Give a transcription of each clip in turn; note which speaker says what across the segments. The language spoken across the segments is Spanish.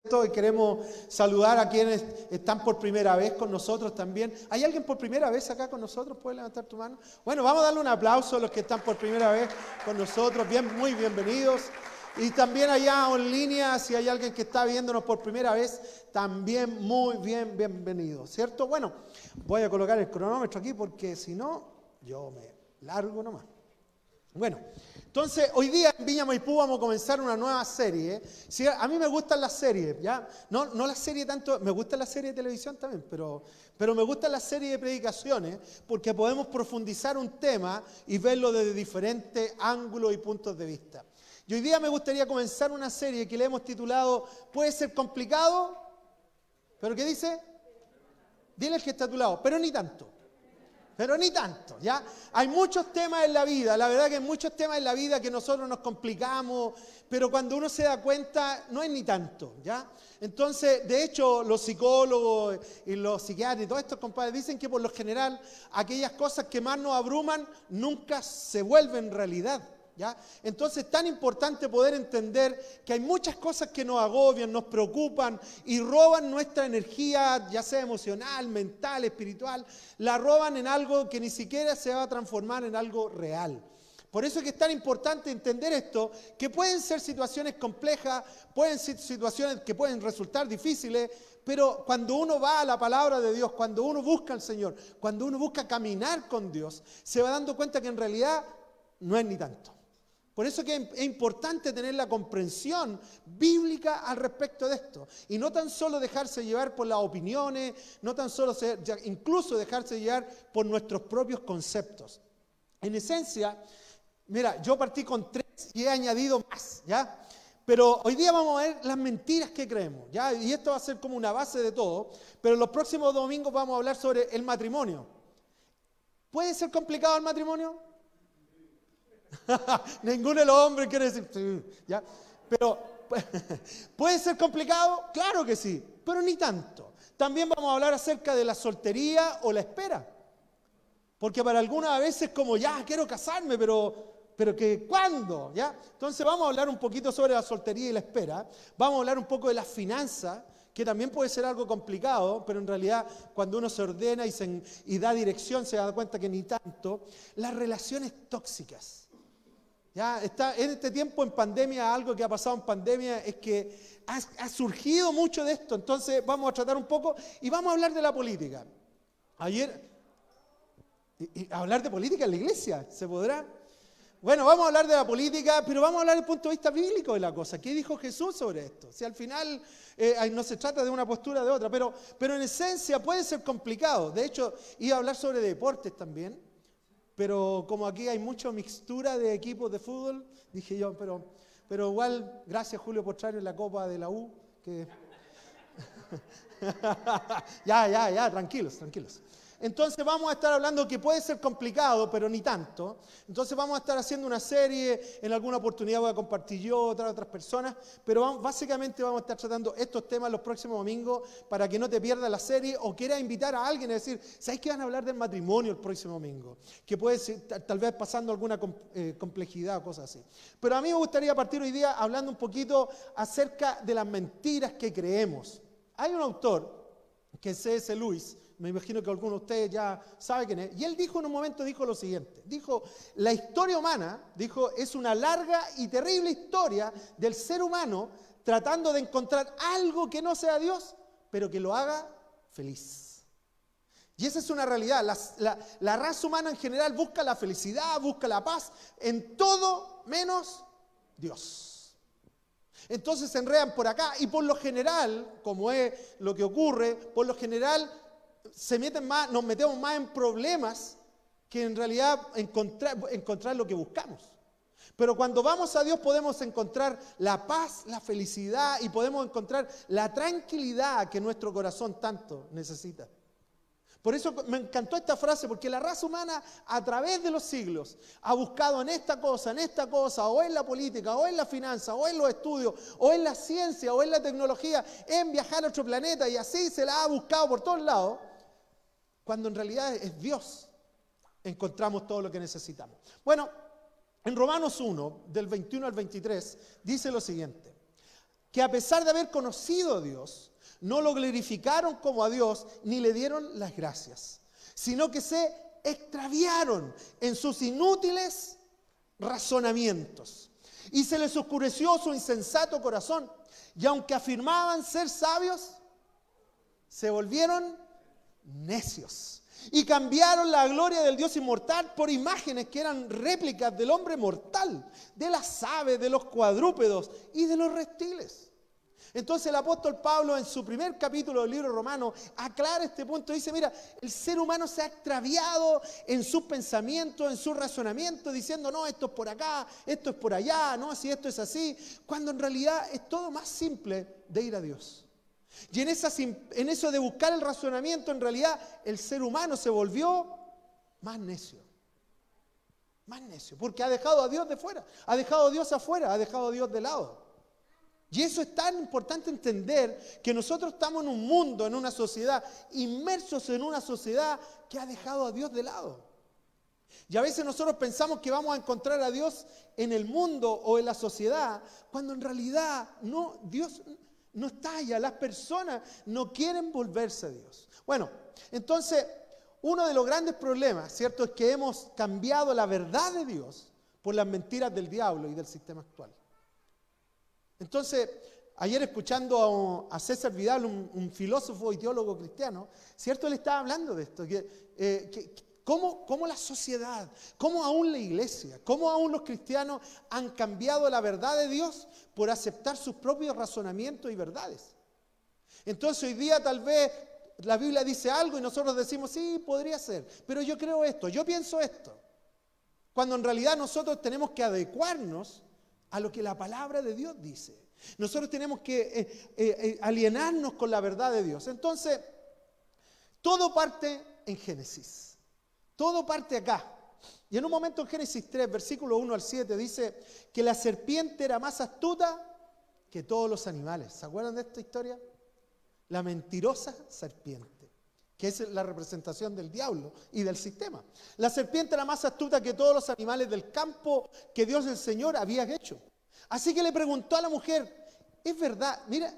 Speaker 1: Y queremos saludar a quienes están por primera vez con nosotros también. ¿Hay alguien por primera vez acá con nosotros? ¿Puedes levantar tu mano? Bueno, vamos a darle un aplauso a los que están por primera vez con nosotros. Bien, muy bienvenidos. Y también allá en línea, si hay alguien que está viéndonos por primera vez, también muy bienvenido, ¿cierto? Bueno, voy a colocar el cronómetro aquí porque si no, yo me largo nomás. Bueno, entonces hoy día en Viña Maipú vamos a comenzar una nueva serie. Sí, a mí me gustan las series, ¿ya? No las series tanto, me gusta la serie de televisión también, pero me gusta la serie de predicaciones porque podemos profundizar un tema y verlo desde diferentes ángulos y puntos de vista. Y hoy día me gustaría comenzar una serie que le hemos titulado ¿Puede ser complicado? ¿Pero qué dice? Dile al que está a tu lado, pero ni tanto. Pero ni tanto, ¿ya? Hay muchos temas en la vida, la verdad que hay muchos temas en la vida que nosotros nos complicamos, pero cuando uno se da cuenta, no es ni tanto, ¿ya? Entonces, de hecho, los psicólogos y los psiquiatras y todos estos compadres dicen que por lo general, aquellas cosas que más nos abruman nunca se vuelven realidad, ¿ya? Entonces es tan importante poder entender que hay muchas cosas que nos agobian, nos preocupan y roban nuestra energía, ya sea emocional, mental, espiritual, la roban en algo que ni siquiera se va a transformar en algo real. Por eso es que es tan importante entender esto, que pueden ser situaciones complejas, pueden ser situaciones que pueden resultar difíciles, pero cuando uno va a la palabra de Dios, cuando uno busca al Señor, cuando uno busca caminar con Dios, se va dando cuenta que en realidad no es ni tanto. Por eso que es importante tener la comprensión bíblica al respecto de esto. Y no tan solo dejarse llevar por las opiniones, no tan solo incluso dejarse llevar por nuestros propios conceptos. En esencia, mira, yo partí con 3 y he añadido más, ¿ya? Pero hoy día vamos a ver las mentiras que creemos, ¿ya? Y esto va a ser como una base de todo. Pero los próximos domingos vamos a hablar sobre el matrimonio. ¿Puede ser complicado el matrimonio? Ninguno de los hombres quiere decir, sí, ¿ya? Pero, ¿puede ser complicado? Claro que sí, pero ni tanto. También vamos a hablar acerca de la soltería o la espera. Porque para algunas a veces como, ya, quiero casarme, pero que, ¿cuándo? ¿Ya? Entonces vamos a hablar un poquito sobre la soltería y la espera. Vamos a hablar un poco de las finanzas, que también puede ser algo complicado, pero en realidad cuando uno se ordena y da dirección se da cuenta que ni tanto. Las relaciones tóxicas. Ya está en este tiempo en pandemia, algo que ha pasado en pandemia es que ha surgido mucho de esto. Entonces vamos a tratar un poco y vamos a hablar de la política. Ayer, y hablar de política en la iglesia, ¿se podrá? Bueno, vamos a hablar de la política, pero vamos a hablar desde el punto de vista bíblico de la cosa. ¿Qué dijo Jesús sobre esto? Si al final no se trata de una postura de otra, pero en esencia puede ser complicado. De hecho, iba a hablar sobre deportes también. Pero como aquí hay mucha mixtura de equipos de fútbol, dije yo, pero igual, gracias Julio por traer la copa de la U. Que... ya, tranquilos. Entonces vamos a estar hablando que puede ser complicado, pero ni tanto. Entonces vamos a estar haciendo una serie, en alguna oportunidad voy a compartir yo, otras personas, pero básicamente vamos a estar tratando estos temas los próximos domingos para que no te pierdas la serie o quieras invitar a alguien a decir, ¿sabes que van a hablar del matrimonio el próximo domingo? Que puede ser tal vez pasando alguna complejidad o cosas así. Pero a mí me gustaría partir hoy día hablando un poquito acerca de las mentiras que creemos. Hay un autor que es C.S. Lewis, me imagino que algunos de ustedes ya saben quién es, y él dijo en un momento, dijo lo siguiente, dijo, la historia humana, dijo, es una larga y terrible historia del ser humano tratando de encontrar algo que no sea Dios, pero que lo haga feliz. Y esa es una realidad, la raza humana en general busca la felicidad, busca la paz, en todo menos Dios. Entonces se enredan por acá y por lo general, como es lo que ocurre, por lo general nos metemos más en problemas que en realidad encontrar lo que buscamos. Pero cuando vamos a Dios podemos encontrar la paz, la felicidad y podemos encontrar la tranquilidad que nuestro corazón tanto necesita. Por eso me encantó esta frase, porque la raza humana a través de los siglos ha buscado en esta cosa, o en la política, o en la finanza, o en los estudios, o en la ciencia, o en la tecnología, en viajar a otro planeta, y así se la ha buscado por todos lados, cuando en realidad es Dios, encontramos todo lo que necesitamos. Bueno, en Romanos 1, del 21 al 23, dice lo siguiente. que a pesar de haber conocido a Dios, no lo glorificaron como a Dios ni le dieron las gracias, sino que se extraviaron en sus inútiles razonamientos y se les oscureció su insensato corazón, y aunque afirmaban ser sabios, se volvieron necios y cambiaron la gloria del Dios inmortal por imágenes que eran réplicas del hombre mortal, de las aves, de los cuadrúpedos y de los reptiles. Entonces el apóstol Pablo en su primer capítulo del libro Romano aclara este punto. Dice, mira, el ser humano se ha extraviado en sus pensamientos, en su razonamiento, diciendo, no, esto es por acá, esto es por allá, no, si esto es así, cuando en realidad es todo más simple de ir a Dios. Y en eso de buscar el razonamiento, en realidad el ser humano se volvió más necio, porque ha dejado a Dios de fuera, ha dejado a Dios afuera, ha dejado a Dios de lado. Y eso es tan importante entender, que nosotros estamos en un mundo, en una sociedad, inmersos en una sociedad que ha dejado a Dios de lado. Y a veces nosotros pensamos que vamos a encontrar a Dios en el mundo o en la sociedad, cuando en realidad no, Dios no está allá. Las personas no quieren volverse a Dios. Bueno, entonces, uno de los grandes problemas, ¿cierto?, es que hemos cambiado la verdad de Dios por las mentiras del diablo y del sistema actual. Entonces, ayer escuchando a César Vidal, un filósofo y teólogo cristiano, ¿cierto? Él estaba hablando de esto, cómo la sociedad, cómo aún la iglesia, cómo aún los cristianos han cambiado la verdad de Dios por aceptar sus propios razonamientos y verdades. Entonces hoy día tal vez la Biblia dice algo y nosotros decimos, sí, podría ser, pero yo creo esto, yo pienso esto. Cuando en realidad nosotros tenemos que adecuarnos a lo que la palabra de Dios dice. Nosotros tenemos que alienarnos con la verdad de Dios. Entonces, todo parte en Génesis. Todo parte acá. Y en un momento en Génesis 3, versículo 1 al 7, dice que la serpiente era más astuta que todos los animales. ¿Se acuerdan de esta historia? La mentirosa serpiente, que es la representación del diablo y del sistema. La serpiente era más astuta que todos los animales del campo que Dios el Señor había hecho. Así que le preguntó a la mujer, es verdad, mira,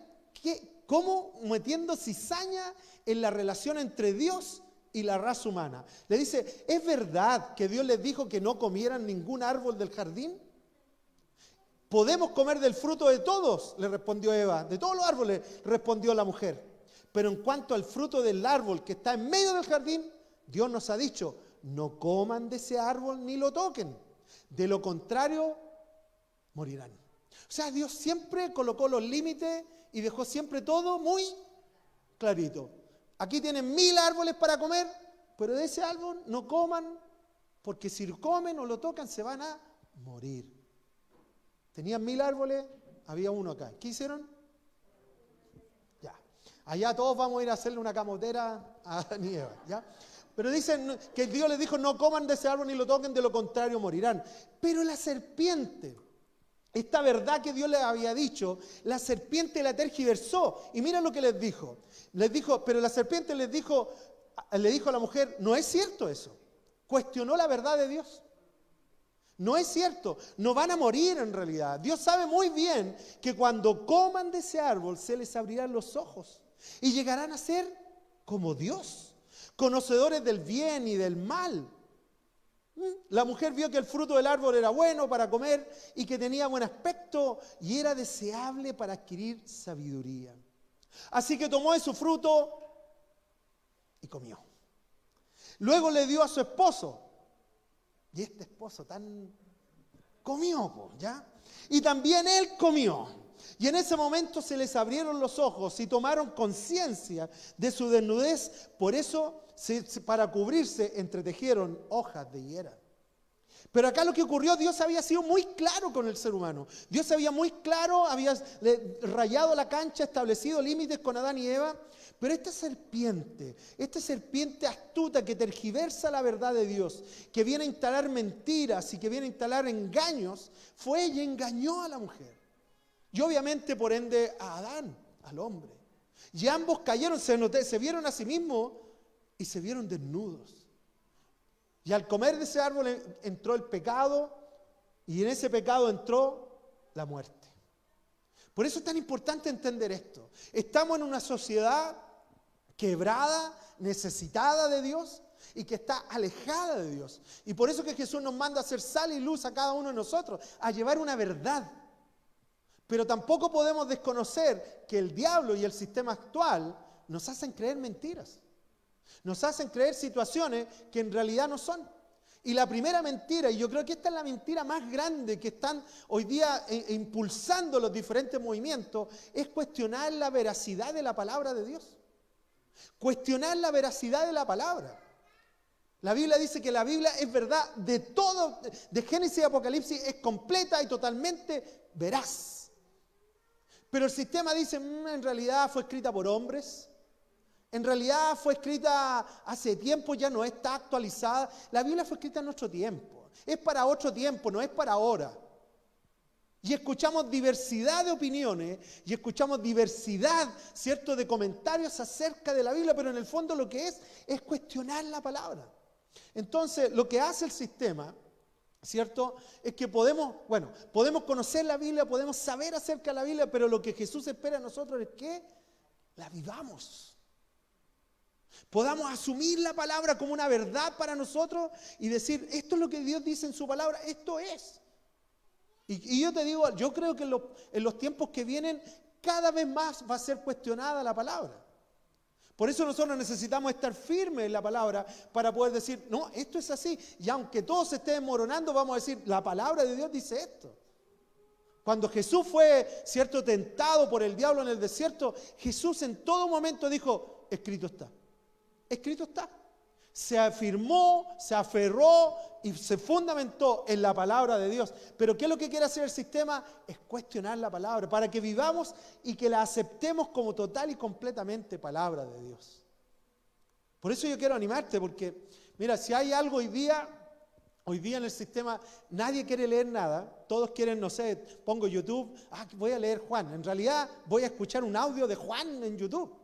Speaker 1: ¿cómo metiendo cizaña en la relación entre Dios y la raza humana? Le dice, ¿es verdad que Dios les dijo que no comieran ningún árbol del jardín? ¿Podemos comer del fruto de todos?, le respondió Eva. De todos los árboles, respondió la mujer. Pero en cuanto al fruto del árbol que está en medio del jardín, Dios nos ha dicho, no coman de ese árbol ni lo toquen. De lo contrario, morirán. O sea, Dios siempre colocó los límites y dejó siempre todo muy clarito. Aquí tienen 1000 árboles para comer, pero de ese árbol no coman, porque si comen o lo tocan se van a morir. Tenían 1000 árboles, había uno acá. ¿Qué hicieron? Ya. Allá todos vamos a ir a hacerle una camotera a Adán y Eva, ¿ya? Pero dicen que Dios les dijo, no coman de ese árbol ni lo toquen, de lo contrario morirán. Pero la serpiente, esta verdad que Dios les había dicho, la serpiente la tergiversó. Y mira lo que les dijo. Pero la serpiente le dijo a la mujer, no es cierto eso. Cuestionó la verdad de Dios. No es cierto, no van a morir en realidad. Dios sabe muy bien que cuando coman de ese árbol se les abrirán los ojos y llegarán a ser como Dios, conocedores del bien y del mal. La mujer vio que el fruto del árbol era bueno para comer y que tenía buen aspecto y era deseable para adquirir sabiduría. Así que tomó de su fruto y comió. Luego le dio a su esposo. Y este esposo comió, ¿ya? Y también él comió. Y en ese momento se les abrieron los ojos y tomaron conciencia de su desnudez. Por eso, para cubrirse, entretejieron hojas de higuera. Pero acá lo que ocurrió, Dios había sido muy claro con el ser humano. Dios había muy claro, había rayado la cancha, establecido límites con Adán y Eva. Pero esta serpiente astuta que tergiversa la verdad de Dios, que viene a instalar mentiras y que viene a instalar engaños, fue ella, engañó a la mujer. Y obviamente, por ende, a Adán, al hombre. Y ambos cayeron, se vieron a sí mismos y se vieron desnudos. Y al comer de ese árbol entró el pecado y en ese pecado entró la muerte. Por eso es tan importante entender esto. Estamos en una sociedad quebrada, necesitada de Dios y que está alejada de Dios. Y por eso que Jesús nos manda a hacer sal y luz a cada uno de nosotros, a llevar una verdad. Pero tampoco podemos desconocer que el diablo y el sistema actual nos hacen creer mentiras. Nos hacen creer situaciones que en realidad no son. Y la primera mentira, y yo creo que esta es la mentira más grande que están hoy día impulsando los diferentes movimientos, es cuestionar la veracidad de la palabra de Dios. Cuestionar la veracidad de la palabra. La Biblia dice que la Biblia es verdad de todo, de Génesis y Apocalipsis, es completa y totalmente veraz. Pero el sistema dice, en realidad fue escrita por hombres. En realidad fue escrita hace tiempo, ya no está actualizada. La Biblia fue escrita en nuestro tiempo. Es para otro tiempo, no es para ahora. Y escuchamos diversidad de opiniones y escuchamos diversidad, ¿cierto?, de comentarios acerca de la Biblia, pero en el fondo lo que es cuestionar la palabra. Entonces, lo que hace el sistema, ¿cierto?, es que podemos conocer la Biblia, podemos saber acerca de la Biblia, pero lo que Jesús espera de nosotros es que la vivamos. Podamos asumir la palabra como una verdad para nosotros y decir, esto es lo que Dios dice en su palabra, esto es. Y yo te digo, yo creo que en los tiempos que vienen, cada vez más va a ser cuestionada la palabra. Por eso nosotros necesitamos estar firmes en la palabra para poder decir, no, esto es así. Y aunque todo se esté desmoronando, vamos a decir, la palabra de Dios dice esto. Cuando Jesús fue, ¿cierto?, tentado por el diablo en el desierto, Jesús en todo momento dijo, escrito está. Escrito está. Se afirmó, se aferró y se fundamentó en la palabra de Dios. Pero ¿qué es lo que quiere hacer el sistema? Es cuestionar la palabra para que vivamos y que la aceptemos como total y completamente palabra de Dios. Por eso yo quiero animarte, porque mira, si hay algo hoy día en el sistema, nadie quiere leer nada, todos quieren, no sé, pongo YouTube, voy a leer Juan, en realidad voy a escuchar un audio de Juan en YouTube.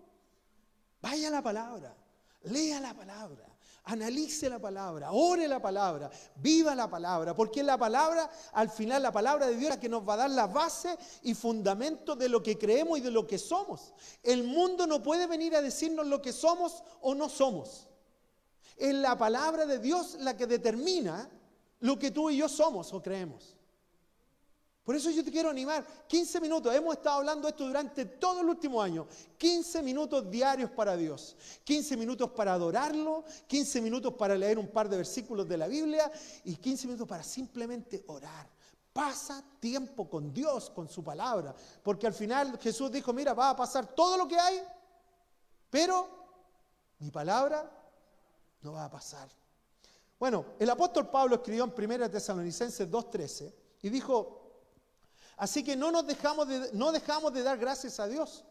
Speaker 1: Vaya a la palabra, lea la palabra, analice la palabra, ore la palabra, viva la palabra, porque la palabra, al final la palabra de Dios es la que nos va a dar la base y fundamento de lo que creemos y de lo que somos. El mundo no puede venir a decirnos lo que somos o no somos. Es la palabra de Dios la que determina lo que tú y yo somos o creemos. Por eso yo te quiero animar, 15 minutos, hemos estado hablando de esto durante todo el último año, 15 minutos diarios para Dios, 15 minutos para adorarlo, 15 minutos para leer un par de versículos de la Biblia y 15 minutos para simplemente orar. Pasa tiempo con Dios, con su palabra, porque al final Jesús dijo, mira, va a pasar todo lo que hay, pero mi palabra no va a pasar. Bueno, el apóstol Pablo escribió en 1 Tesalonicenses 2:13 y dijo, así que no dejamos de dar gracias a Dios,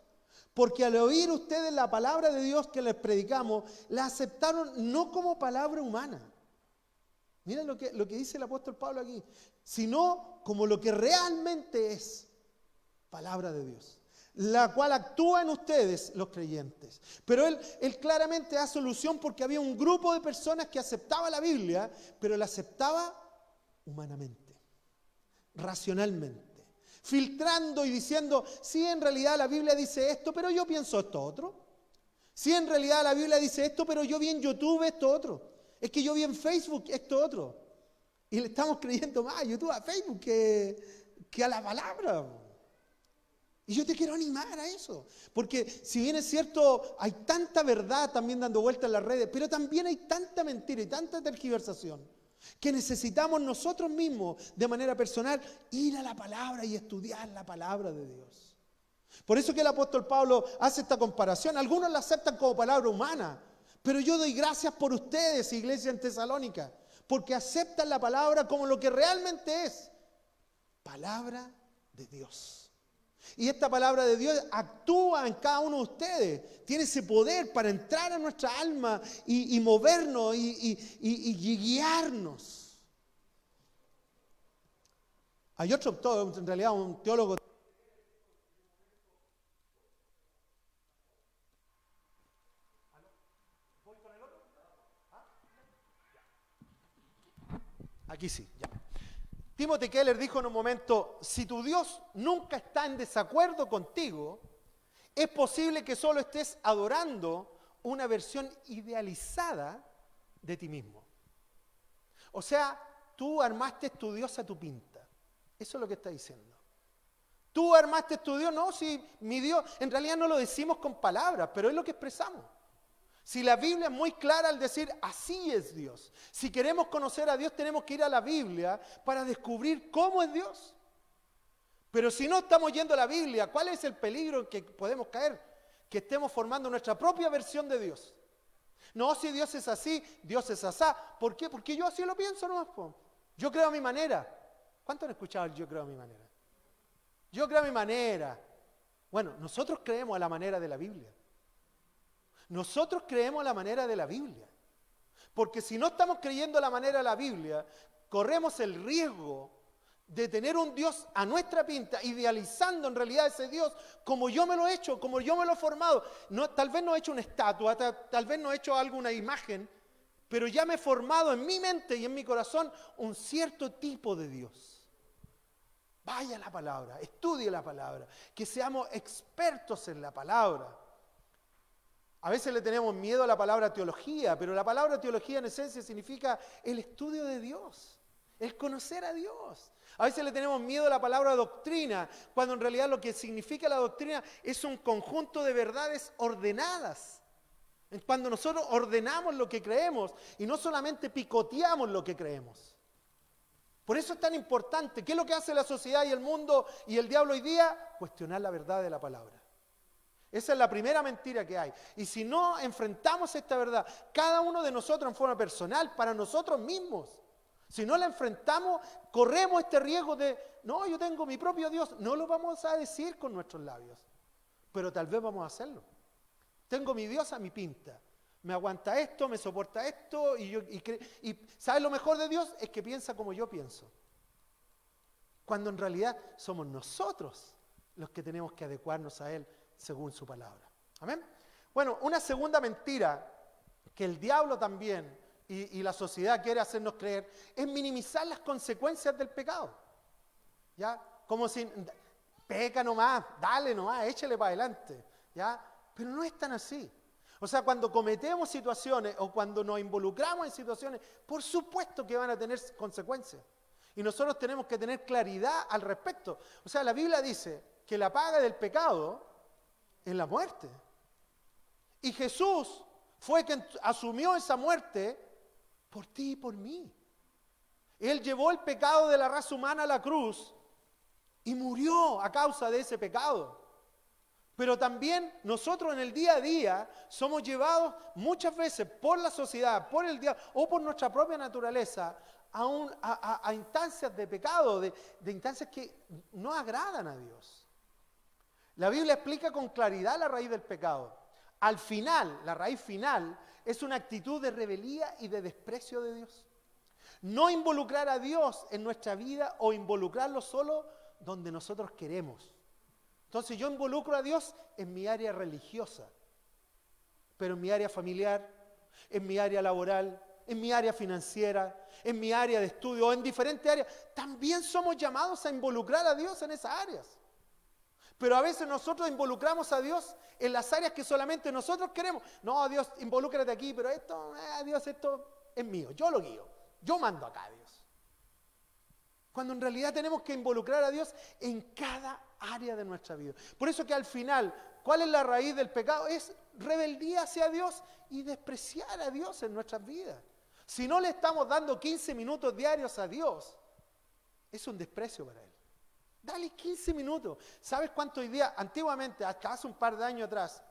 Speaker 1: porque al oír ustedes la palabra de Dios que les predicamos, la aceptaron no como palabra humana. Miren lo que dice el apóstol Pablo aquí, sino como lo que realmente es palabra de Dios, la cual actúa en ustedes los creyentes. Pero él claramente da solución porque había un grupo de personas que aceptaba la Biblia, pero la aceptaba humanamente, racionalmente. Filtrando y diciendo, sí, en realidad la Biblia dice esto, pero yo pienso esto otro. Sí, en realidad la Biblia dice esto, pero yo vi en YouTube esto otro. Es que yo vi en Facebook esto otro. Y le estamos creyendo más a YouTube, a Facebook, que a la palabra. Y yo te quiero animar a eso. Porque si bien es cierto, hay tanta verdad también dando vueltas en las redes, pero también hay tanta mentira y tanta tergiversación, que necesitamos nosotros mismos, de manera personal, ir a la palabra y estudiar la palabra de Dios. Por eso que el apóstol Pablo hace esta comparación. Algunos la aceptan como palabra humana, pero yo doy gracias por ustedes, iglesia en Tesalónica, porque aceptan la palabra como lo que realmente es, palabra de Dios. Y esta palabra de Dios actúa en cada uno de ustedes. Tiene ese poder para entrar a nuestra alma y movernos y guiarnos. Hay otro autor, en realidad un teólogo. Aquí sí, ya. Timothy Keller dijo en un momento, si tu Dios nunca está en desacuerdo contigo, es posible que solo estés adorando una versión idealizada de ti mismo. O sea, tú armaste tu Dios a tu pinta. Eso es lo que está diciendo. Tú armaste tu Dios, no, si mi Dios, en realidad no lo decimos con palabras, pero es lo que expresamos. Si la Biblia es muy clara al decir, así es Dios. Si queremos conocer a Dios, tenemos que ir a la Biblia para descubrir cómo es Dios. Pero si no estamos yendo a la Biblia, ¿cuál es el peligro en que podemos caer? Que estemos formando nuestra propia versión de Dios. No, si Dios es así, Dios es asá. ¿Por qué? Porque yo así lo pienso nomás. Yo creo a mi manera. ¿Cuántos han escuchado el yo creo a mi manera? Yo creo a mi manera. Bueno, nosotros creemos a la manera de la Biblia. Nosotros creemos a la manera de la Biblia. Porque si no estamos creyendo a la manera de la Biblia, corremos el riesgo de tener un Dios a nuestra pinta, idealizando en realidad ese Dios como yo me lo he hecho, como yo me lo he formado. No, tal vez no he hecho una estatua, tal vez no he hecho alguna imagen, pero ya me he formado en mi mente y en mi corazón un cierto tipo de Dios. Vaya a la palabra, estudie la palabra, que seamos expertos en la palabra. A veces le tenemos miedo a la palabra teología, pero la palabra teología en esencia significa el estudio de Dios, el conocer a Dios. A veces le tenemos miedo a la palabra doctrina, cuando en realidad lo que significa la doctrina es un conjunto de verdades ordenadas. Cuando nosotros ordenamos lo que creemos y no solamente picoteamos lo que creemos. Por eso es tan importante. ¿Qué es lo que hace la sociedad y el mundo y el diablo hoy día? Cuestionar la verdad de la palabra. Esa es la primera mentira que hay. Y si no enfrentamos esta verdad, cada uno de nosotros en forma personal, para nosotros mismos, si no la enfrentamos, corremos este riesgo de, no, yo tengo mi propio Dios. No lo vamos a decir con nuestros labios, pero tal vez vamos a hacerlo. Tengo mi Dios a mi pinta. Me aguanta esto, me soporta esto, y ¿sabes lo mejor de Dios? Es que piensa como yo pienso. Cuando en realidad somos nosotros los que tenemos que adecuarnos a Él según su palabra. ¿Amén? Bueno, una segunda mentira que el diablo también y la sociedad quiere hacernos creer es minimizar las consecuencias del pecado. ¿Ya? Como si, peca nomás, dale nomás, échale para adelante. ¿Ya? Pero no es tan así. O sea, cuando cometemos situaciones o cuando nos involucramos en situaciones, por supuesto que van a tener consecuencias. Y nosotros tenemos que tener claridad al respecto. O sea, la Biblia dice que la paga del pecado es la muerte. Y Jesús fue quien asumió esa muerte por ti y por mí. Él llevó el pecado de la raza humana a la cruz y murió a causa de ese pecado. Pero también nosotros en el día a día somos llevados muchas veces por la sociedad, por el diablo o por nuestra propia naturaleza a instancias de pecado, de instancias que no agradan a Dios. La Biblia explica con claridad la raíz del pecado. Al final, la raíz final es una actitud de rebeldía y de desprecio de Dios. No involucrar a Dios en nuestra vida o involucrarlo solo donde nosotros queremos. Entonces yo involucro a Dios en mi área religiosa, pero en mi área familiar, en mi área laboral, en mi área financiera, en mi área de estudio o en diferentes áreas. También somos llamados a involucrar a Dios en esas áreas. Pero a veces nosotros involucramos a Dios en las áreas que solamente nosotros queremos. No, Dios, involúcrate aquí, pero esto, Dios, esto es mío, yo lo guío, yo mando acá, Dios. Cuando en realidad tenemos que involucrar a Dios en cada área de nuestra vida. Por eso que al final, ¿cuál es la raíz del pecado? Es rebeldía hacia Dios y despreciar a Dios en nuestras vidas. Si no le estamos dando 15 minutos diarios a Dios, es un desprecio para Él. Dale 15 minutos. ¿Sabes cuánto hoy día? Antiguamente, hasta hace un par de años atrás,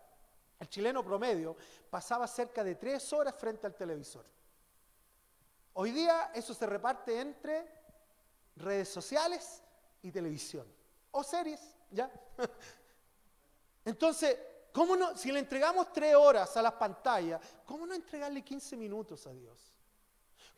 Speaker 1: el chileno promedio pasaba cerca de 3 horas frente al televisor. Hoy día eso se reparte entre redes sociales y televisión. O series, ¿ya? Entonces, ¿cómo no? Si le entregamos 3 horas a las pantallas, ¿cómo no entregarle 15 minutos a Dios?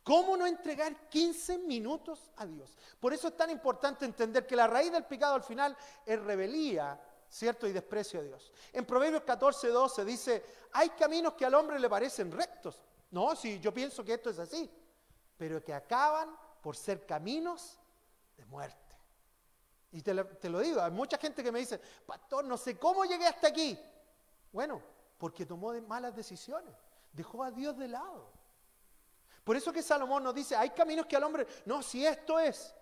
Speaker 1: ¿Cómo no entregar 15 minutos a Dios? Por eso es tan importante entender que la raíz del pecado al final es rebeldía, ¿cierto? Y desprecio a Dios. En Proverbios 14:12 dice, hay caminos que al hombre le parecen rectos. No, si yo pienso que esto es así, pero que acaban por ser caminos de muerte. Y te lo digo, hay mucha gente que me dice, pastor, no sé cómo llegué hasta aquí. Bueno, porque tomó malas decisiones, dejó a Dios de lado. Por eso que Salomón nos dice, hay caminos que al hombre, no, si esto es,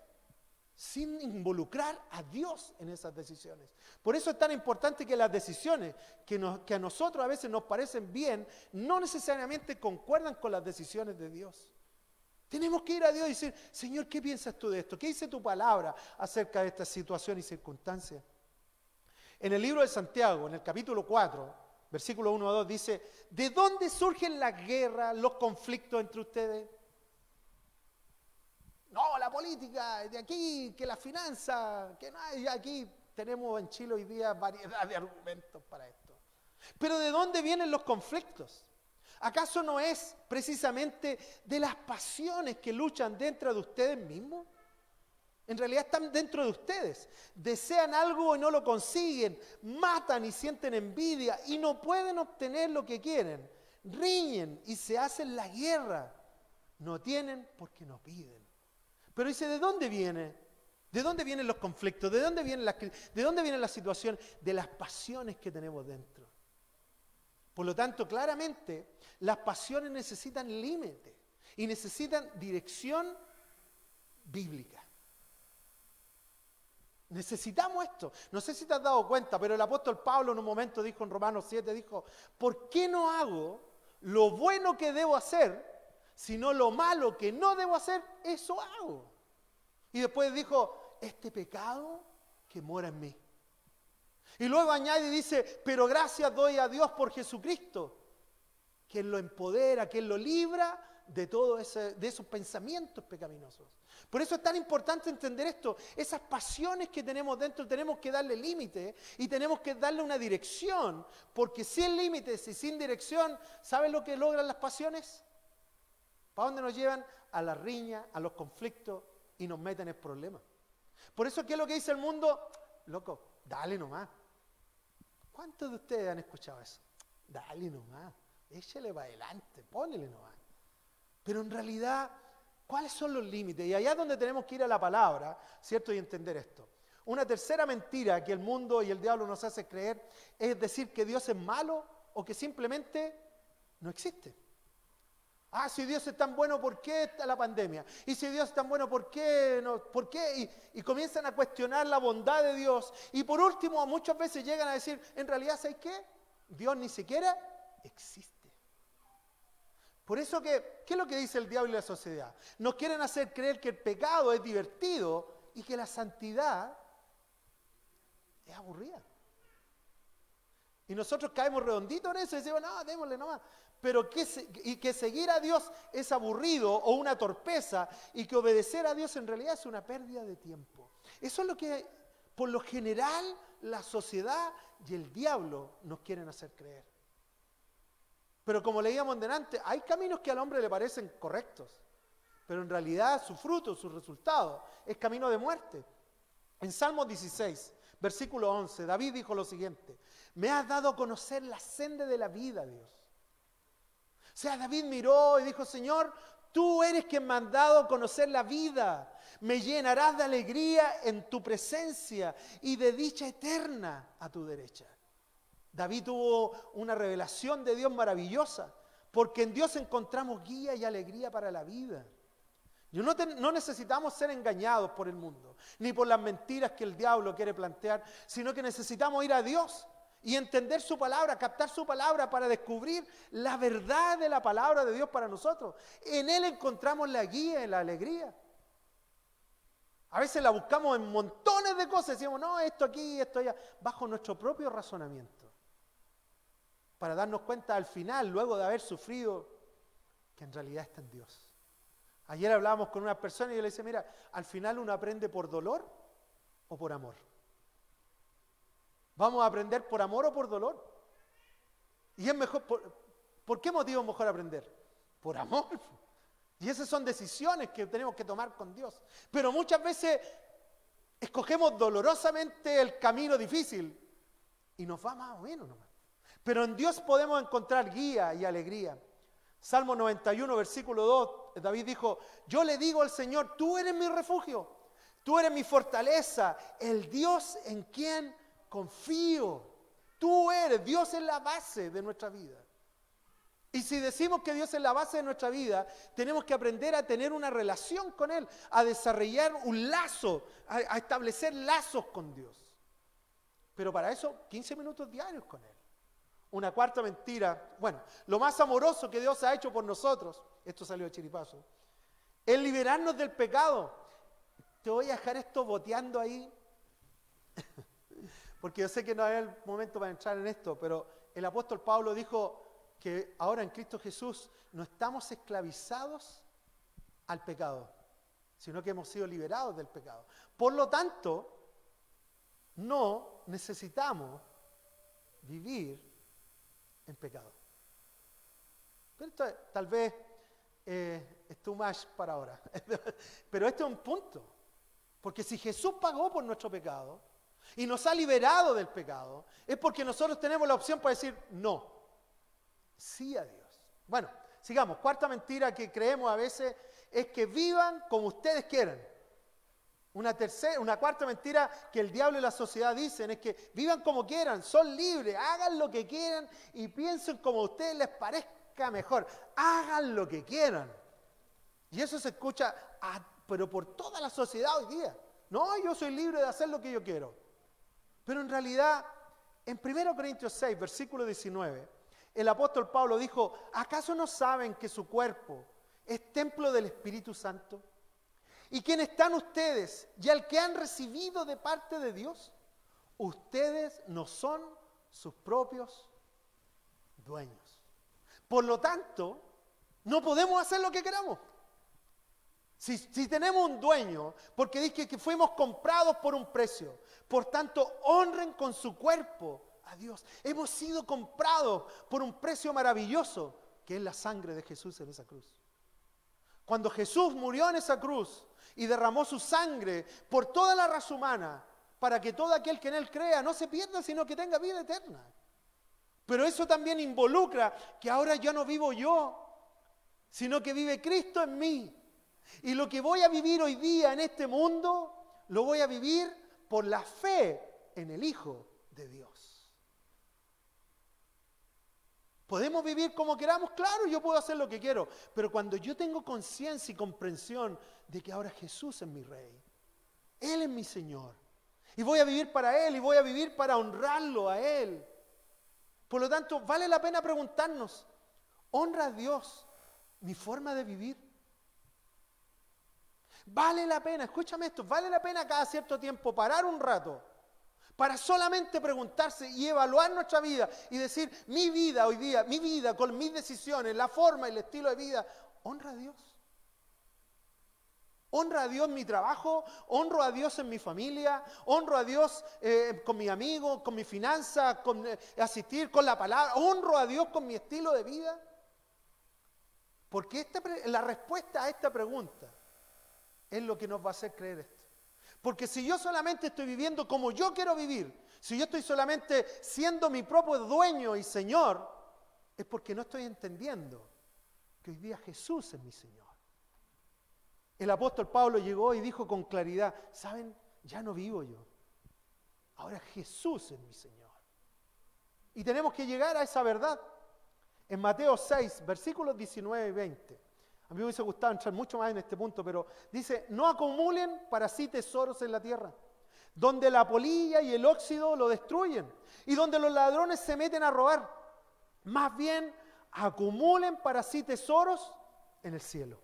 Speaker 1: sin involucrar a Dios en esas decisiones. Por eso es tan importante que las decisiones que a nosotros a veces nos parecen bien, no necesariamente concuerdan con las decisiones de Dios. Tenemos que ir a Dios y decir, Señor, ¿qué piensas tú de esto? ¿Qué dice tu palabra acerca de esta situación y circunstancia? En el libro de Santiago, en el capítulo 4, versículo 1 a 2, dice, ¿de dónde surgen las guerras, los conflictos entre ustedes? No, la política, de aquí, que la finanza, que no hay, aquí tenemos en Chile hoy día variedad de argumentos para esto. Pero ¿de dónde vienen los conflictos? ¿Acaso no es precisamente de las pasiones que luchan dentro de ustedes mismos? En realidad están dentro de ustedes. Desean algo y no lo consiguen. Matan y sienten envidia y no pueden obtener lo que quieren. Riñen y se hacen la guerra. No tienen porque no piden. Pero dice, ¿de dónde viene? ¿De dónde vienen los conflictos? ¿De dónde vienen las situaciones? De las pasiones que tenemos dentro. Por lo tanto, claramente, las pasiones necesitan límite y necesitan dirección bíblica. Necesitamos esto. No sé si te has dado cuenta, pero el apóstol Pablo en un momento dijo en Romanos 7, dijo, ¿por qué no hago lo bueno que debo hacer, sino lo malo que no debo hacer, eso hago? Y después dijo, este pecado que mora en mí. Y luego añade y dice, pero gracias doy a Dios por Jesucristo, que Él lo empodera, que Él lo libra de de esos pensamientos pecaminosos. Por eso es tan importante entender esto. Esas pasiones que tenemos dentro tenemos que darle límite y tenemos que darle una dirección, porque sin límites y sin dirección, ¿saben lo que logran las pasiones? ¿Para dónde nos llevan? A la riña, a los conflictos y nos meten en problemas. Por eso, ¿qué es lo que dice el mundo? Loco, dale nomás. ¿Cuántos de ustedes han escuchado eso? Dale nomás, échale para adelante, ponele nomás. Pero en realidad, ¿cuáles son los límites? Y allá es donde tenemos que ir a la palabra, ¿cierto? Y entender esto. Una tercera mentira que el mundo y el diablo nos hace creer es decir que Dios es malo o que simplemente no existe. Ah, si Dios es tan bueno, ¿por qué está la pandemia? Y si Dios es tan bueno, ¿por qué no? ¿Por qué? Y comienzan a cuestionar la bondad de Dios. Y por último, muchas veces llegan a decir, en realidad, ¿sabes qué? Dios ni siquiera existe. Por eso ¿qué es lo que dice el diablo y la sociedad? Nos quieren hacer creer que el pecado es divertido y que la santidad es aburrida. Y nosotros caemos redonditos en eso y decimos, no, démosle nomás. Pero que seguir a Dios es aburrido o una torpeza y que obedecer a Dios en realidad es una pérdida de tiempo. Eso es lo que por lo general la sociedad y el diablo nos quieren hacer creer. Pero como leíamos delante, hay caminos que al hombre le parecen correctos, pero en realidad su fruto, su resultado es camino de muerte. En Salmos 16, versículo 11, David dijo lo siguiente, me has dado a conocer la senda de la vida, Dios. O sea, David miró y dijo, Señor, tú eres quien me has dado a conocer la vida. Me llenarás de alegría en tu presencia y de dicha eterna a tu derecha. David tuvo una revelación de Dios maravillosa, porque en Dios encontramos guía y alegría para la vida. No necesitamos ser engañados por el mundo, ni por las mentiras que el diablo quiere plantear, sino que necesitamos ir a Dios y entender su palabra, captar su palabra para descubrir la verdad de la palabra de Dios para nosotros. En Él encontramos la guía y la alegría. A veces la buscamos en montones de cosas, decimos, no, esto aquí, esto allá, bajo nuestro propio razonamiento. Para darnos cuenta al final, luego de haber sufrido, que en realidad está en Dios. Ayer hablábamos con una persona y yo le decía, mira, al final uno aprende por dolor o por amor. ¿Vamos a aprender por amor o por dolor? Y es mejor, ¿por qué motivo es mejor aprender? Por amor. Y esas son decisiones que tenemos que tomar con Dios. Pero muchas veces escogemos dolorosamente el camino difícil y nos va más o menos nomás. Pero en Dios podemos encontrar guía y alegría. Salmo 91, versículo 2, David dijo, yo le digo al Señor, tú eres mi refugio. Tú eres mi fortaleza, el Dios en quien confío. Tú eres, Dios es la base de nuestra vida. Y si decimos que Dios es la base de nuestra vida, tenemos que aprender a tener una relación con Él, a desarrollar un lazo, a establecer lazos con Dios. Pero para eso, 15 minutos diarios con Él. Una cuarta mentira, bueno, lo más amoroso que Dios ha hecho por nosotros, esto salió de chiripazo, es liberarnos del pecado. Te voy a dejar esto boteando ahí, porque yo sé que no hay el momento para entrar en esto, pero el apóstol Pablo dijo que ahora en Cristo Jesús no estamos esclavizados al pecado, sino que hemos sido liberados del pecado. Por lo tanto, no necesitamos vivir en pecado. Pero esto tal vez es too much para ahora. Pero este es un punto. Porque si Jesús pagó por nuestro pecado y nos ha liberado del pecado, es porque nosotros tenemos la opción para decir no. Sí a Dios. Bueno, sigamos. Cuarta mentira que creemos a veces es que vivan como ustedes quieran. Una cuarta mentira que el diablo y la sociedad dicen es que vivan como quieran, son libres, hagan lo que quieran y piensen como a ustedes les parezca mejor. Hagan lo que quieran. Y eso se escucha, pero por toda la sociedad hoy día. No, yo soy libre de hacer lo que yo quiero. Pero en realidad, en 1 Corintios 6, versículo 19, el apóstol Pablo dijo, ¿acaso no saben que su cuerpo es templo del Espíritu Santo? ¿Y quién están ustedes y al que han recibido de parte de Dios? Ustedes no son sus propios dueños. Por lo tanto, no podemos hacer lo que queramos. Si tenemos un dueño, porque dice que fuimos comprados por un precio, por tanto, honren con su cuerpo a Dios. Hemos sido comprados por un precio maravilloso, que es la sangre de Jesús en esa cruz. Cuando Jesús murió en esa cruz y derramó su sangre por toda la raza humana, para que todo aquel que en Él crea no se pierda, sino que tenga vida eterna. Pero eso también involucra que ahora ya no vivo yo, sino que vive Cristo en mí. Y lo que voy a vivir hoy día en este mundo, lo voy a vivir por la fe en el Hijo de Dios. ¿Podemos vivir como queramos? Claro, yo puedo hacer lo que quiero. Pero cuando yo tengo conciencia y comprensión de que ahora Jesús es mi Rey, Él es mi Señor, y voy a vivir para Él, y voy a vivir para honrarlo a Él. Por lo tanto, vale la pena preguntarnos, ¿honra a Dios mi forma de vivir? Vale la pena, escúchame esto, vale la pena cada cierto tiempo parar un rato para solamente preguntarse y evaluar nuestra vida y decir, mi vida hoy día, mi vida con mis decisiones, la forma y el estilo de vida, ¿honra a Dios? ¿Honra a Dios en mi trabajo? ¿Honro a Dios en mi familia? ¿Honro a Dios con mis amigos, con mi finanza, con asistir con la palabra? ¿Honro a Dios con mi estilo de vida? Porque la respuesta a esta pregunta es lo que nos va a hacer creer esto. Porque si yo solamente estoy viviendo como yo quiero vivir, si yo estoy solamente siendo mi propio dueño y Señor, es porque no estoy entendiendo que hoy día Jesús es mi Señor. El apóstol Pablo llegó y dijo con claridad, ¿saben? Ya no vivo yo. Ahora Jesús es mi Señor. Y tenemos que llegar a esa verdad. En Mateo 6, versículos 19 y 20. A mí me hubiese gustado entrar mucho más en este punto, pero dice, no acumulen para sí tesoros en la tierra, donde la polilla y el óxido lo destruyen, y donde los ladrones se meten a robar. Más bien, acumulen para sí tesoros en el cielo,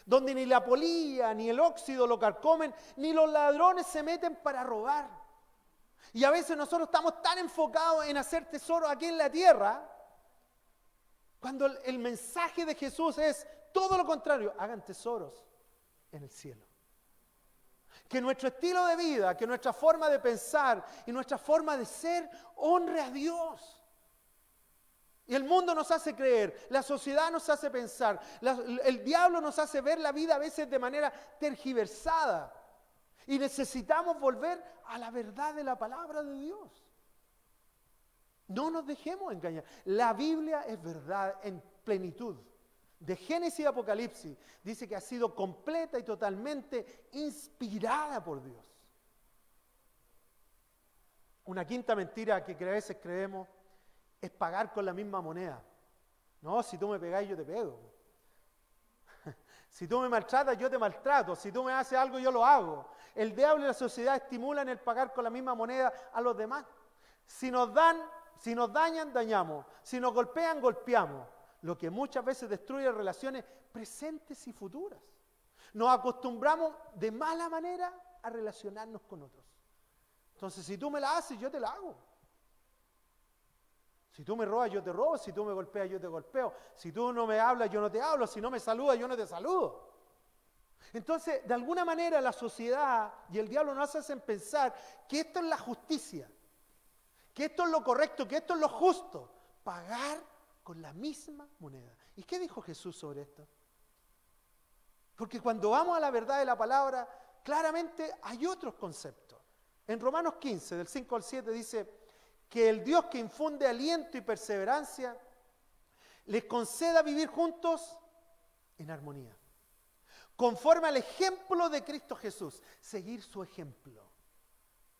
Speaker 1: donde ni la polilla ni el óxido lo carcomen, ni los ladrones se meten para robar. Y a veces nosotros estamos tan enfocados en hacer tesoros aquí en la tierra, cuando el mensaje de Jesús es todo lo contrario, hagan tesoros en el cielo. Que nuestro estilo de vida, que nuestra forma de pensar y nuestra forma de ser honre a Dios. Y el mundo nos hace creer, la sociedad nos hace pensar, el diablo nos hace ver la vida a veces de manera tergiversada. Y necesitamos volver a la verdad de la palabra de Dios. No nos dejemos engañar. La Biblia es verdad en plenitud. de Génesis y Apocalipsis, dice que ha sido completa y totalmente inspirada por Dios. Una quinta mentira que a veces creemos es pagar con la misma moneda. No, si tú me pegás, yo te pego. Si tú me maltratas, yo te maltrato. Si tú me haces algo, yo lo hago. El diablo y la sociedad estimulan el pagar con la misma moneda a los demás. Si nos dañan, dañamos. Si nos golpean, golpeamos. Lo que muchas veces destruye relaciones presentes y futuras. Nos acostumbramos de mala manera a relacionarnos con otros. Entonces, si tú me la haces, yo te la hago. Si tú me robas, yo te robo. Si tú me golpeas, yo te golpeo. Si tú no me hablas, yo no te hablo. Si no me saludas, yo no te saludo. Entonces, de alguna manera, la sociedad y el diablo nos hacen pensar que esto es la justicia, que esto es lo correcto, que esto es lo justo. Pagar con la misma moneda. ¿Y qué dijo Jesús sobre esto? Porque cuando vamos a la verdad de la palabra, claramente hay otros conceptos. En Romanos 15, del 5 al 7, dice que el Dios que infunde aliento y perseverancia les conceda vivir juntos en armonía, conforme al ejemplo de Cristo Jesús. Seguir su ejemplo.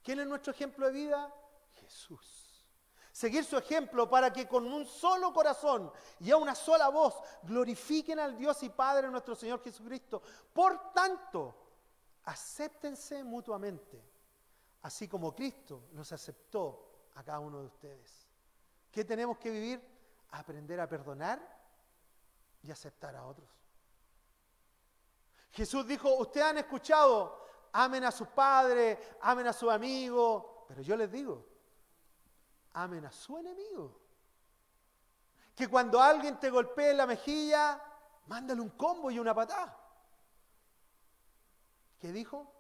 Speaker 1: ¿Quién es nuestro ejemplo de vida? Jesús. Seguir su ejemplo para que con un solo corazón y a una sola voz glorifiquen al Dios y Padre nuestro Señor Jesucristo. Por tanto, acéptense mutuamente, así como Cristo los aceptó a cada uno de ustedes. ¿Qué tenemos que vivir? Aprender a perdonar y aceptar a otros. Jesús dijo, ustedes han escuchado, amen a sus padres, amen a sus amigos, pero yo les digo, amen a su enemigo. Que cuando alguien te golpee en la mejilla, mándale un combo y una patada. ¿Qué dijo?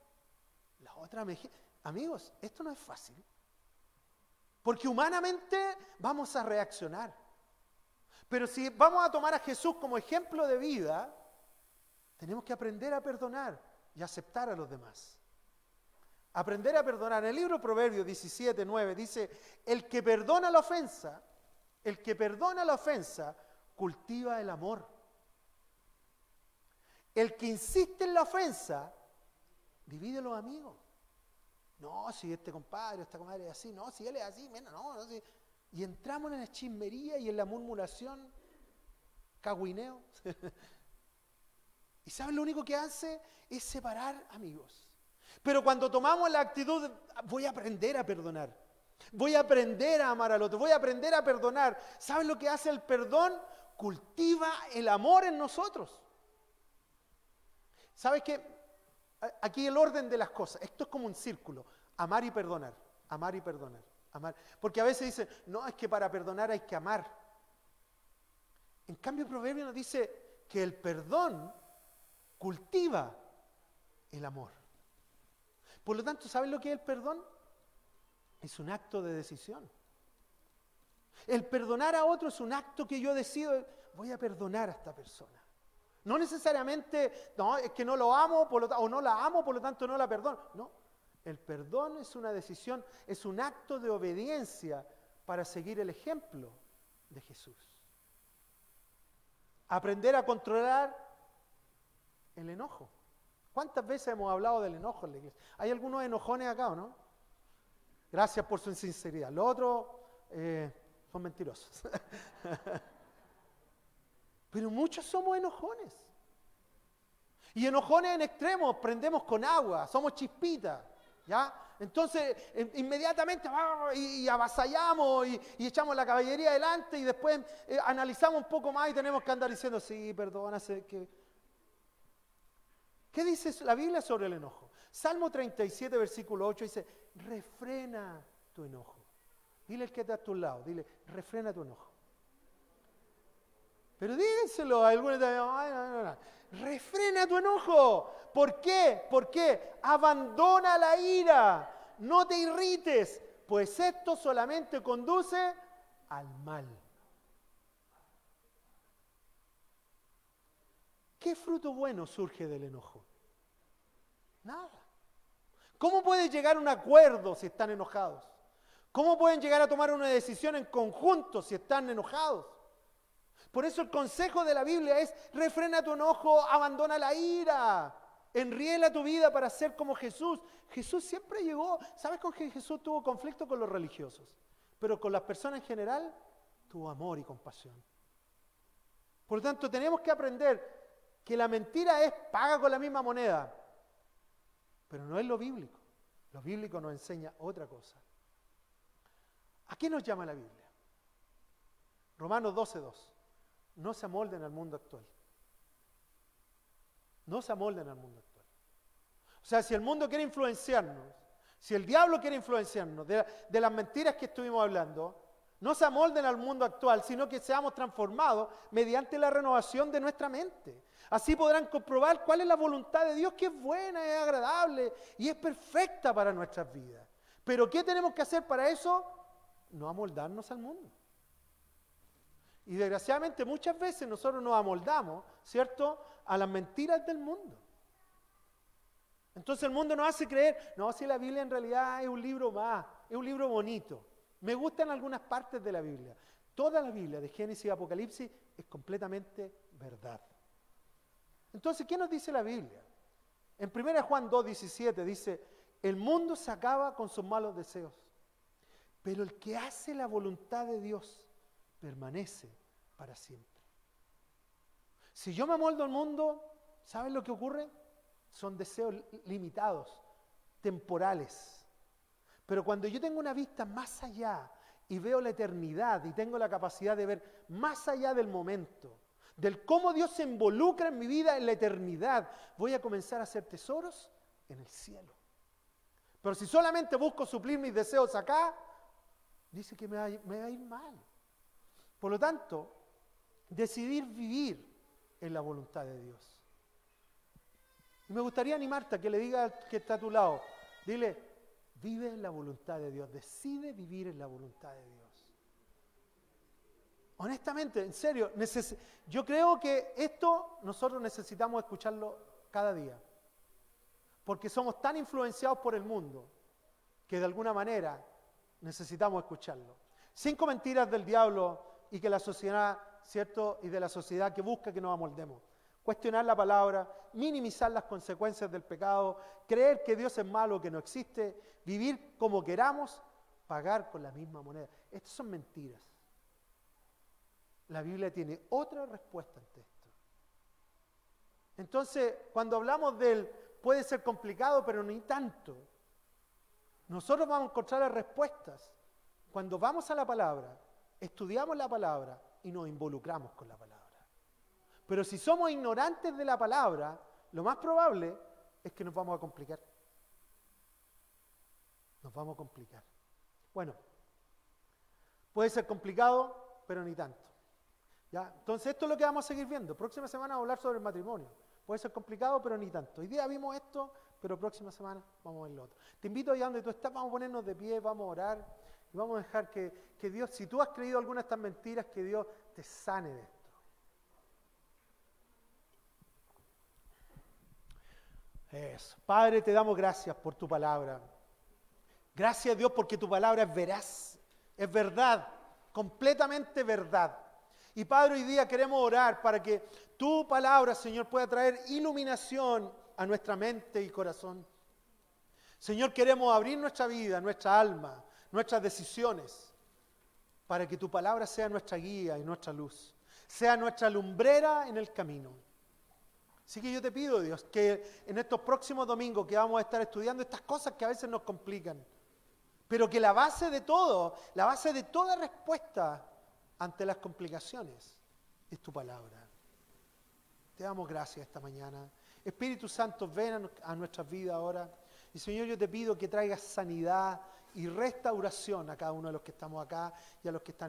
Speaker 1: La otra mejilla. Amigos, esto no es fácil. Porque humanamente vamos a reaccionar. Pero si vamos a tomar a Jesús como ejemplo de vida, tenemos que aprender a perdonar y aceptar a los demás. Aprender a perdonar. En el libro Proverbios 17:9 dice, el que perdona la ofensa, cultiva el amor. El que insiste en la ofensa, divide los amigos. No, si este compadre, esta comadre es así, no, si él es así, no, si. Y entramos en la chismería y en la murmuración, cagüineo. ¿Y saben lo único que hace? Es separar amigos. Pero cuando tomamos la actitud, voy a aprender a perdonar, voy a aprender a amar al otro, voy a aprender a perdonar. ¿Saben lo que hace el perdón? Cultiva el amor en nosotros. ¿Sabes qué? Aquí el orden de las cosas, esto es como un círculo, amar y perdonar, amar y perdonar, amar. Porque a veces dicen, no, es que para perdonar hay que amar. En cambio el proverbio nos dice que el perdón cultiva el amor. Por lo tanto, ¿saben lo que es el perdón? Es un acto de decisión. El perdonar a otro es un acto que yo decido, voy a perdonar a esta persona. No necesariamente, no, es que no lo amo o no la amo, por lo tanto no la perdono. No, el perdón es una decisión, es un acto de obediencia para seguir el ejemplo de Jesús. Aprender a controlar el enojo. ¿Cuántas veces hemos hablado del enojo en la iglesia? ¿Hay algunos enojones acá o no? Gracias por su sinceridad. Los otros son mentirosos. Pero muchos somos enojones. Y enojones en extremos, prendemos con agua, somos chispitas, ¿ya? Entonces, inmediatamente y avasallamos y echamos la caballería adelante y después analizamos un poco más y tenemos que andar diciendo, sí, perdónase. ¿Qué dice la Biblia sobre el enojo? Salmo 37, versículo 8 dice, refrena tu enojo. Dile al que está a tu lado, dile, refrena tu enojo. Pero díganselo a algunos, no. Refrena tu enojo. ¿Por qué? ¿Por qué? Abandona la ira. No te irrites, pues esto solamente conduce al mal. ¿Qué fruto bueno surge del enojo? Nada. ¿Cómo pueden llegar a un acuerdo si están enojados? ¿Cómo pueden llegar a tomar una decisión en conjunto si están enojados? Por eso el consejo de la Biblia es: refrena tu enojo, abandona la ira, enriela tu vida para ser como Jesús. Jesús siempre llegó, ¿sabes con qué Jesús tuvo conflicto? Con los religiosos, pero con las personas en general tuvo amor y compasión. Por lo tanto, tenemos que aprender que la mentira es paga con la misma moneda, pero no es lo bíblico. Lo bíblico nos enseña otra cosa. ¿A qué nos llama la Biblia? Romanos 12:2. No se amolden al mundo actual. No se amolden al mundo actual. O sea, si el mundo quiere influenciarnos, si el diablo quiere influenciarnos de las mentiras que estuvimos hablando, no se amolden al mundo actual, sino que seamos transformados mediante la renovación de nuestra mente. Así podrán comprobar cuál es la voluntad de Dios, que es buena, es agradable y es perfecta para nuestras vidas. Pero ¿qué tenemos que hacer para eso? No amoldarnos al mundo. Y desgraciadamente muchas veces nosotros nos amoldamos, ¿cierto?, a las mentiras del mundo. Entonces el mundo nos hace creer: no, si la Biblia en realidad es un libro más, es un libro bonito. Me gustan algunas partes de la Biblia. Toda la Biblia, de Génesis y Apocalipsis, es completamente verdad. Entonces, ¿qué nos dice la Biblia? En 1 Juan 2:17 dice: el mundo se acaba con sus malos deseos, pero el que hace la voluntad de Dios permanece para siempre. Si yo me amoldo al mundo, ¿saben lo que ocurre? Son deseos limitados, temporales. Pero cuando yo tengo una vista más allá y veo la eternidad y tengo la capacidad de ver más allá del momento, del cómo Dios se involucra en mi vida en la eternidad, voy a comenzar a hacer tesoros en el cielo. Pero si solamente busco suplir mis deseos acá, dice que me va a ir mal. Por lo tanto, decidir vivir en la voluntad de Dios. Y me gustaría animarte a que le diga al que está a tu lado, dile: vive en la voluntad de Dios, decide vivir en la voluntad de Dios. Honestamente, en serio, yo creo que esto nosotros necesitamos escucharlo cada día. Porque somos tan influenciados por el mundo que de alguna manera necesitamos escucharlo. 5 mentiras del diablo y que la sociedad, ¿cierto? Y de la sociedad que busca que nos amoldemos. Cuestionar la palabra, minimizar las consecuencias del pecado, creer que Dios es malo o que no existe, vivir como queramos, pagar con la misma moneda. Estas son mentiras. La Biblia tiene otra respuesta ante esto. Entonces, cuando hablamos del puede ser complicado, pero ni tanto, nosotros vamos a encontrar las respuestas cuando vamos a la palabra, estudiamos la palabra y nos involucramos con la palabra. Pero si somos ignorantes de la palabra, lo más probable es que nos vamos a complicar. Nos vamos a complicar. Bueno, puede ser complicado, pero ni tanto. ¿Ya? Entonces esto es lo que vamos a seguir viendo. Próxima semana vamos a hablar sobre el matrimonio. Puede ser complicado, pero ni tanto. Hoy día vimos esto, pero próxima semana vamos a ver lo otro. Te invito allá donde tú estás, vamos a ponernos de pie, vamos a orar y vamos a dejar que Dios, si tú has creído alguna de estas mentiras, que Dios te sane de esto. Eso. Padre, te damos gracias por tu palabra. Gracias, Dios, porque tu palabra es veraz, es verdad, completamente verdad. Y Padre, hoy día queremos orar para que tu palabra, Señor, pueda traer iluminación a nuestra mente y corazón. Señor, queremos abrir nuestra vida, nuestra alma, nuestras decisiones, para que tu palabra sea nuestra guía y nuestra luz, sea nuestra lumbrera en el camino. Así que yo te pido, Dios, que en estos próximos domingos que vamos a estar estudiando estas cosas que a veces nos complican, pero que la base de todo, la base de toda respuesta ante las complicaciones es tu palabra. Te damos gracias esta mañana. Espíritu Santo, ven a nuestras vidas ahora. Y Señor, yo te pido que traigas sanidad y restauración a cada uno de los que estamos acá y a los que están